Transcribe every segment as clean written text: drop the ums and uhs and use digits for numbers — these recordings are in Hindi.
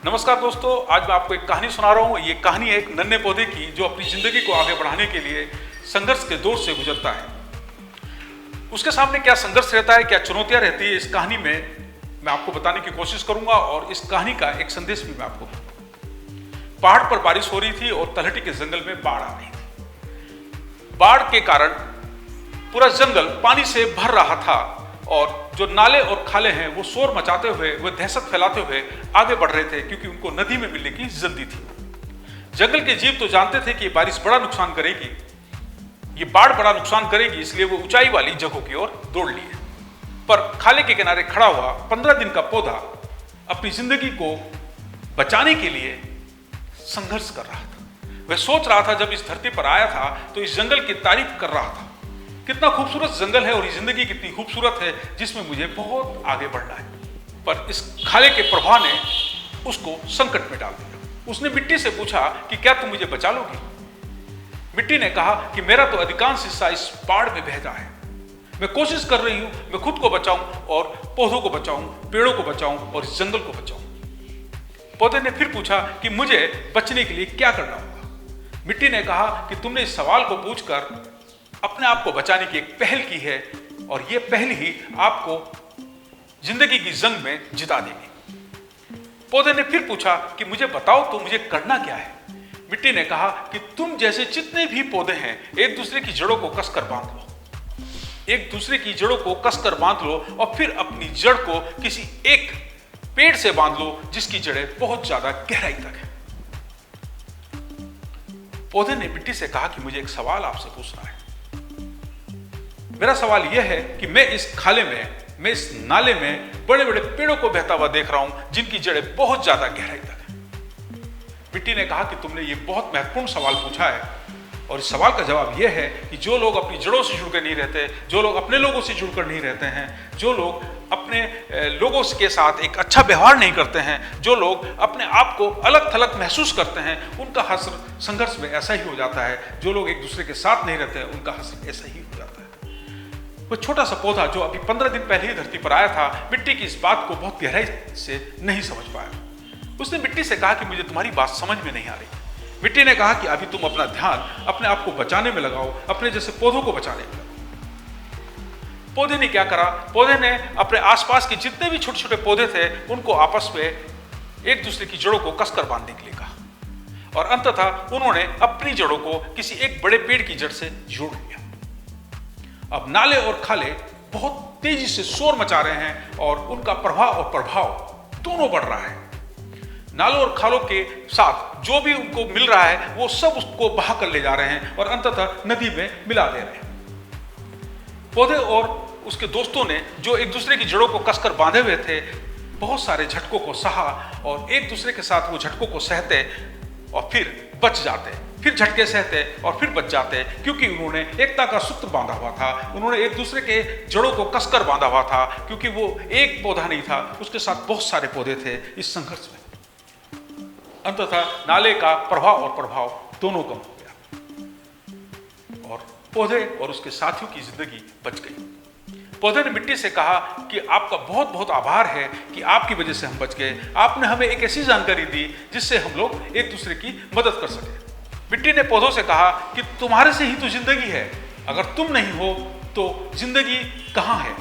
नमस्कार दोस्तों, आज मैं आपको एक कहानी सुना रहा हूँ। ये कहानी है एक नन्हे पौधे की जो अपनी जिंदगी को आगे बढ़ाने के लिए संघर्ष के दौर से गुजरता है। उसके सामने क्या संघर्ष रहता है, क्या चुनौतियां रहती है, इस कहानी में मैं आपको बताने की कोशिश करूंगा और इस कहानी का एक संदेश भी मैं आपको दूंगा। पहाड़ पर बारिश हो रही थी और तलहटी के जंगल में बाढ़ आ रही थी। बाढ़ के कारण पूरा जंगल पानी से भर रहा था और जो नाले और खाले हैं वो शोर मचाते हुए, वो दहशत फैलाते हुए आगे बढ़ रहे थे, क्योंकि उनको नदी में मिलने की जल्दी थी। जंगल के जीव तो जानते थे कि ये बारिश बड़ा नुकसान करेगी, ये बाढ़ बड़ा नुकसान करेगी, इसलिए वो ऊंचाई वाली जगहों की ओर दौड़ लिए। पर खाले के किनारे खड़ा हुआ 15 दिन का पौधा अपनी जिंदगी को बचाने के लिए संघर्ष कर रहा था। वह सोच रहा था, जब इस धरती पर आया था तो इस जंगल की तारीफ कर रहा था, कितना खूबसूरत जंगल है और ये जिंदगी कितनी खूबसूरत है जिसमें मुझे बहुत आगे बढ़ना है। पर इस खाले के प्रभाव ने उसको संकट में डाल दिया। उसने मिट्टी से पूछा कि क्या तुम मुझे बचा लोगी? मिट्टी ने कहा कि मेरा तो अधिकांश हिस्सा इस बाढ़ में बह रहा है। मैं कोशिश कर रही हूं, मैं खुद को बचाऊं और पौधों को बचाऊं, पेड़ों को बचाऊं और इस जंगल को बचाऊं। पौधे ने फिर पूछा कि मुझे बचने के लिए क्या करना होगा? मिट्टी ने कहा कि तुमने इस सवाल को पूछकर अपने आप को बचाने की एक पहल की है और यह पहल ही आपको जिंदगी की जंग में जिता देगी। पौधे ने फिर पूछा कि मुझे बताओ तो मुझे करना क्या है? मिट्टी ने कहा कि तुम जैसे जितने भी पौधे हैं एक दूसरे की जड़ों को कसकर बांध लो, एक दूसरे की जड़ों को कसकर बांध लो और फिर अपनी जड़ को किसी एक पेड़ से बांध लो जिसकी जड़ें बहुत ज्यादा गहराई तक है। पौधे ने मिट्टी से कहा कि मुझे एक सवाल आपसे पूछना है। मेरा सवाल यह है कि मैं इस खाले में, मैं इस नाले में बड़े बड़े पेड़ों को बहता हुआ देख रहा हूं जिनकी जड़ें बहुत ज्यादा गहराई तक है। मिट्टी ने कहा कि तुमने ये बहुत महत्वपूर्ण सवाल पूछा है और इस सवाल का जवाब यह है कि जो लोग अपनी जड़ों से जुड़कर नहीं रहते, जो लोग अपने लोगों से जुड़कर नहीं रहते हैं, जो लोग अपने लोगों के साथ एक अच्छा व्यवहार नहीं करते हैं, जो लोग अपने आप को अलग थलग महसूस करते हैं, उनका हश्र संघर्ष में ऐसा ही हो जाता है। जो लोग एक दूसरे के साथ नहीं रहते हैं उनका हश्र ऐसा ही हो जाता है। वो छोटा सा पौधा जो अभी 15 दिन पहले ही धरती पर आया था, मिट्टी की इस बात को बहुत गहराई से नहीं समझ पाया। उसने मिट्टी से कहा कि मुझे तुम्हारी बात समझ में नहीं आ रही। मिट्टी ने कहा कि अभी तुम अपना ध्यान अपने आप को बचाने में लगाओ, अपने जैसे पौधों को बचाने में लगाओ। पौधे ने क्या करा? पौधे ने अपने आसपास के जितने भी छोटे छोटे पौधे थे उनको आपस में एक दूसरे की जड़ों को कसकर बांधने के लिए कहा और अंततः उन्होंने अपनी जड़ों को किसी एक बड़े पेड़ की जड़ से जोड़ लिया। अब नाले और खाले बहुत तेजी से शोर मचा रहे हैं और उनका प्रभाव दोनों बढ़ रहा है। नालों और खालों के साथ जो भी उनको मिल रहा है वो सब उसको बहा कर ले जा रहे हैं और अंततः नदी में मिला दे रहे हैं। पौधे और उसके दोस्तों ने जो एक दूसरे की जड़ों को कसकर बांधे हुए थे, बहुत सारे झटकों को सहा और एक दूसरे के साथ वो झटकों को सहते और फिर बच जाते, फिर झटके सहते और फिर बच जाते, क्योंकि उन्होंने एकता का सूत्र बांधा हुआ था। उन्होंने एक दूसरे के जड़ों को कसकर बांधा हुआ था, क्योंकि वो एक पौधा नहीं था, उसके साथ बहुत सारे पौधे थे। इस संघर्ष में अंततः नाले का प्रभाव दोनों कम हो गया और पौधे और उसके साथियों की जिंदगी बच गई। पौधे ने मिट्टी से कहा कि आपका बहुत बहुत आभार है कि आपकी वजह से हम बच गए। आपने हमें एक ऐसी जानकारी दी जिससे हम लोग एक दूसरे की मदद कर सके। मिट्टी ने पौधों से कहा कि तुम्हारे से ही तो जिंदगी है, अगर तुम नहीं हो तो जिंदगी कहाँ है?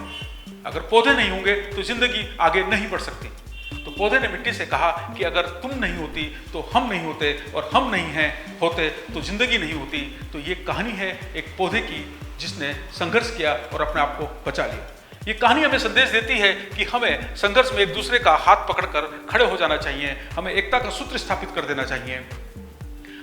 अगर पौधे नहीं होंगे तो जिंदगी आगे नहीं बढ़ सकती। तो पौधे ने मिट्टी से कहा कि अगर तुम नहीं होती तो हम नहीं होते और हम नहीं होते तो जिंदगी नहीं होती। तो ये कहानी है एक पौधे की जिसने संघर्ष किया और अपने आप को बचा लिया। ये कहानी हमें संदेश देती है कि हमें संघर्ष में एक दूसरे का हाथ पकड़कर खड़े हो जाना चाहिए। हमें एकता का सूत्र स्थापित कर देना चाहिए।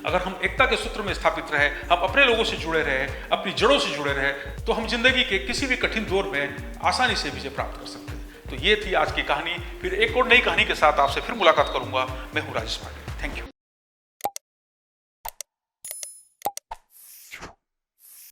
अगर हम एकता के सूत्र में स्थापित रहे, हम अपने लोगों से जुड़े रहे, अपनी जड़ों से जुड़े रहे, तो हम जिंदगी के किसी भी कठिन दौर में आसानी से विजय प्राप्त कर सकते हैं। तो ये थी आज की कहानी। फिर एक और नई कहानी के साथ आपसे फिर मुलाकात करूंगा। मैं हूं राजेश पांडे। Thank you.